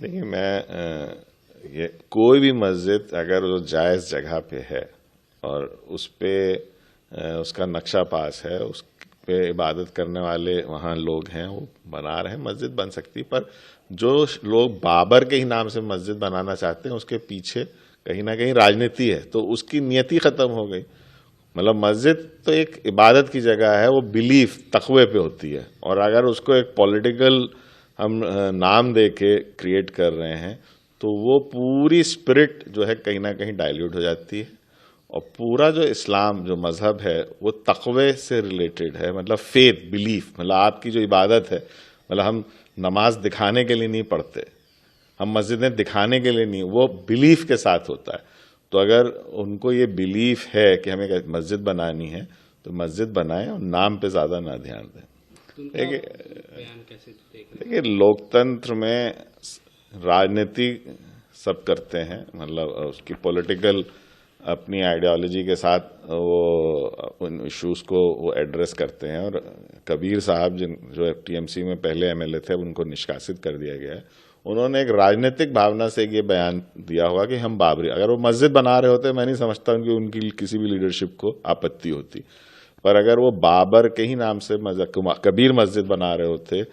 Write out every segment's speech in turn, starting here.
देखिए ये कोई भी मस्जिद अगर वो जायज़ जगह पे है और उस पे उसका नक्शा पास है, उस पे इबादत करने वाले वहाँ लोग हैं, वो बना रहे हैं, मस्जिद बन सकती। पर जो लोग बाबर के ही नाम से मस्जिद बनाना चाहते हैं, उसके पीछे कहीं ना कहीं राजनीति है, तो उसकी नियति खत्म हो गई। मतलब मस्जिद तो एक इबादत की जगह है, वो बिलीफ तकवे पे होती है, और अगर उसको एक पॉलिटिकल हम नाम दे के क्रिएट कर रहे हैं, तो वो पूरी स्पिरिट जो है कहीं ना कहीं डाइल्यूट हो जाती है। और पूरा जो इस्लाम जो मजहब है वो तकवे से रिलेटेड है, मतलब फेथ बिलीफ, मतलब आपकी जो इबादत है, मतलब हम नमाज दिखाने के लिए नहीं पढ़ते, हम मस्जिदें दिखाने के लिए नहीं, वो बिलीफ के साथ होता है। तो अगर उनको ये बिलीफ है कि हमें एक मस्जिद बनानी है, तो मस्जिद बनाएं और नाम पे ज़्यादा ना ध्यान दें। देखिए लोकतंत्र में राजनीति सब करते हैं, मतलब उसकी पॉलिटिकल अपनी आइडियोलॉजी के साथ वो उन इश्यूज को वो एड्रेस करते हैं। और कबीर साहब जो टीएमसी में पहले एमएलए थे, उनको निष्कासित कर दिया गया है। उन्होंने एक राजनीतिक भावना से ये बयान दिया होगा कि हम बाबरी, अगर वो मस्जिद बना रहे होते मैं नहीं समझता उनकी किसी भी लीडरशिप को आपत्ति होती। पर अगर वो बाबर के ही नाम से कबीर मस्जिद बना रहे होते,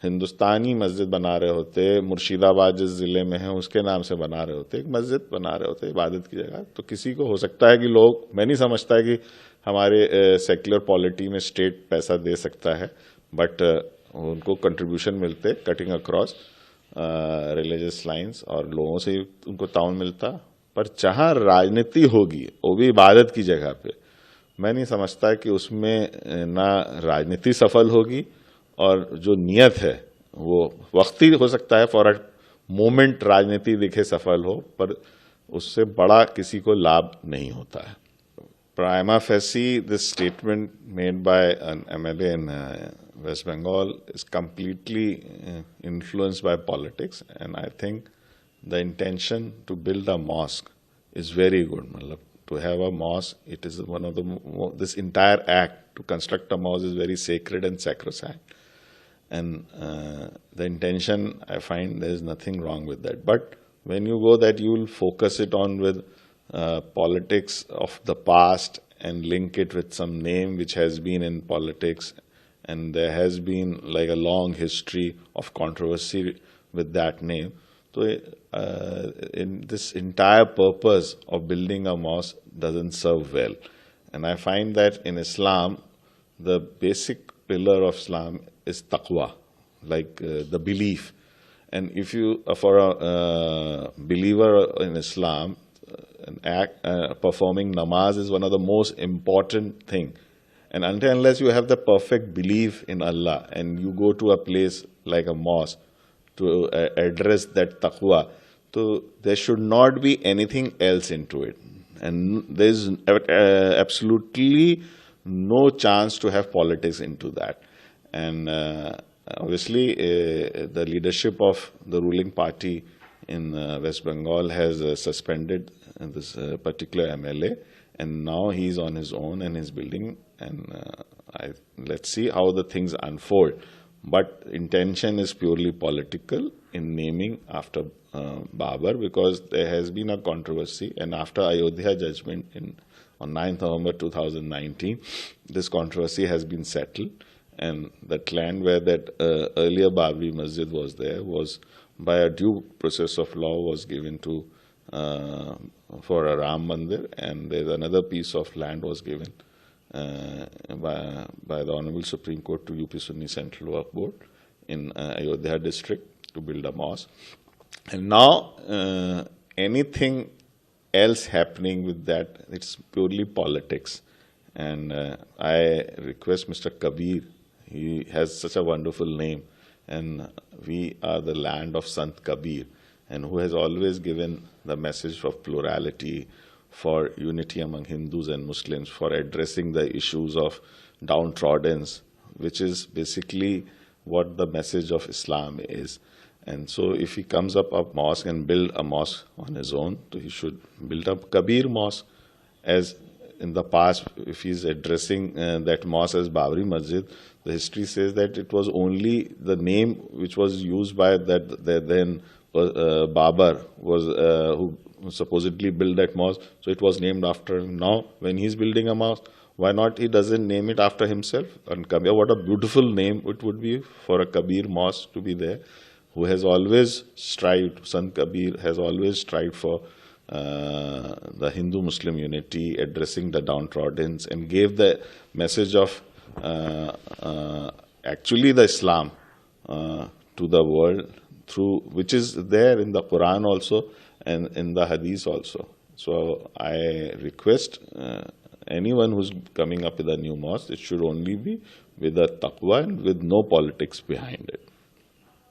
हिंदुस्तानी मस्जिद बना रहे होते, मुर्शिदाबाद जिस जिले में है उसके नाम से बना रहे होते, एक मस्जिद बना रहे होते इबादत की जगह, तो किसी को हो सकता है कि लोग, मैं नहीं समझता है कि हमारे सेक्युलर पॉलिटी में स्टेट पैसा दे सकता है, बट उनको कंट्रीब्यूशन मिलते कटिंग अक्रॉस रिलीजियस लाइंस, और लोगों से उनको ताउन मिलता। पर जहाँ राजनीति होगी वो भी इबादत की जगह पे, मैं नहीं समझता कि उसमें ना राजनीति सफल होगी, और जो नियत है वो वक्ती हो सकता है, फॉर अ मोमेंट राजनीति दिखे सफल हो, पर उससे बड़ा किसी को लाभ नहीं होता है। Prima facie, this statement made by an MLA in West Bengal is completely influenced by politics, and I think the intention to build a mosque is very good. Matlab, to have a mosque, it is one of this entire act to construct a mosque is very sacred and sacrosanct. And the intention, I find there is nothing wrong with that. But when you go that you will focus it on with politics of the past and link it with some name which has been in politics, and there has been like a long history of controversy with that name. So in this entire purpose of building a mosque doesn't serve well. And I find that in Islam, the basic pillar of Islam is taqwa, like the belief. And if you, for a believer in Islam, an act, performing namaz is one of the most important thing. And until unless you have the perfect belief in Allah and you go to a place like a mosque to address that taqwa, so there should not be anything else into it. And there is absolutely no chance to have politics into that. And obviously, the leadership of the ruling party in West Bengal has suspended this particular MLA, and now he's on his own and he's building. And let's see how the things unfold. But intention is purely political in naming after Babar, because there has been a controversy, and after Ayodhya judgment on 9th November 2019, this controversy has been settled. And that land where that earlier Babri Masjid was there was, by a due process of law, was given to for a Ram Mandir, and there's another piece of land was given by the Honorable Supreme Court to UP Sunni Central Work Board in Ayodhya district to build a mosque. And now anything else happening with that, it's purely politics. And I request Mr. Kabir, he has such a wonderful name, and we are the land of Sant Kabir, and who has always given the message of plurality, for unity among Hindus and Muslims, for addressing the issues of downtrodden, which is basically what the message of Islam is. And so if he comes up a mosque and build a mosque on his own, so he should build up Kabir Mosque. As in the past, if he's addressing that mosque as Babri Masjid, the history says that it was only the name which was used by that then Babar was who supposedly built that mosque, so it was named after him. Now, when he's building a mosque, why not he doesn't name it after himself? And Kabir, what a beautiful name it would be for a Kabir mosque to be there, who has always strived, Sant Kabir has always strived for the Hindu-Muslim unity, addressing the downtrodden, and gave the message of actually the Islam to the world, through which is there in the Quran also and in the Hadith also. So I request anyone who's coming up with a new mosque, it should only be with a taqwa and with no politics behind it.